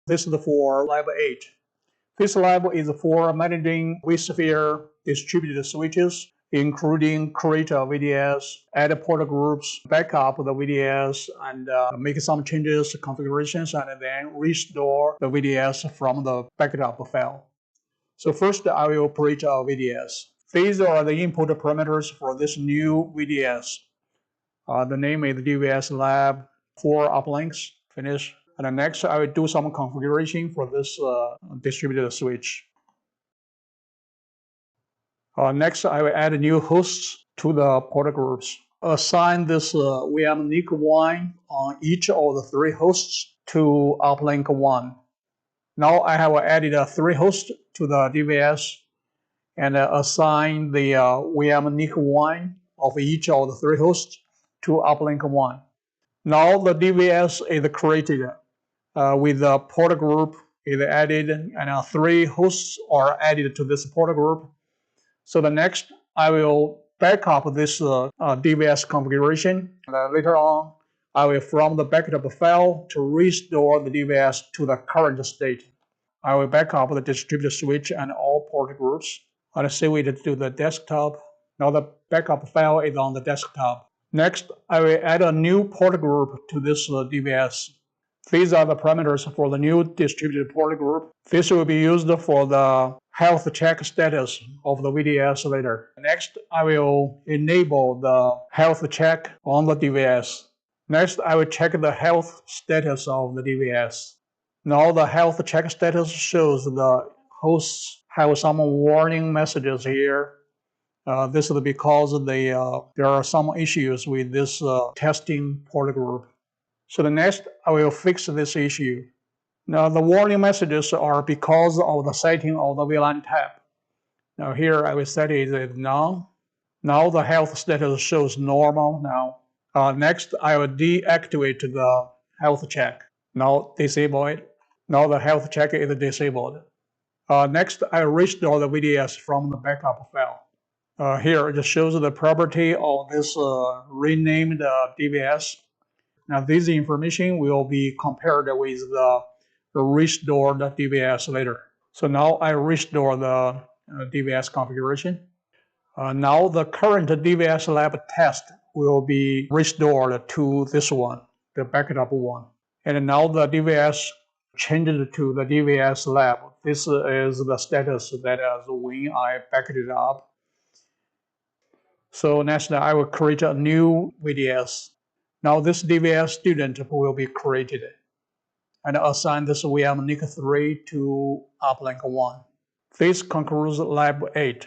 This is for lab 8. This lab is for managing vSphere distributed switches, including create a VDS, add port groups, backup the VDS, and make some changes to configurations, and then restore the VDS from the backup file. So first, I will create a VDS. These are the input parameters for this new VDS. The name is DVS Lab 4 uplinks. Finish. And then next, I will do some configuration for this distributed switch. Next, I will add new hosts to the port groups. Assign this VM NIC 1 on each of the 3 hosts to uplink 1. Now I have added 3 hosts to the DVS and assign the VM NIC 1 of each of the 3 hosts to uplink 1. Now the DVS is created with the port group is added, and 3 hosts are added to this port group. So the next, I will back up this DVS configuration. And later on, I will from the backup file to restore the DVS to the current state. I will back up the distributed switch and all port groups. I'll save it to the desktop. Now the backup file is on the desktop. Next, I will add a new port group to this DVS. These are the parameters for the new distributed port group. This will be used for the health check status of the VDS later. Next, I will enable the health check on the DVS. Next, I will check the health status of the DVS. Now the health check status shows the hosts have some warning messages here. This is because there are some issues with this testing port group. So the next, I will fix this issue. Now the warning messages are because of the setting of the VLAN tab. Now here I will set it as none. Now the health status shows normal now. Next, I will deactivate the health check. Now disable it. Now the health check is disabled. Next, I restore the VDS from the backup file. Here it shows the property of this renamed DVS. Now this information will be compared with the restored DVS later. So now I restore the DVS configuration. Now the current DVS lab test will be restored to this one, the backup one. And now the DVS changed to the DVS lab. This is the status that is when I backed it up. So next I will create a new VDS. Now this DVS student will be created and assign this VM NIC 3 to uplink 1. This concludes lab 8.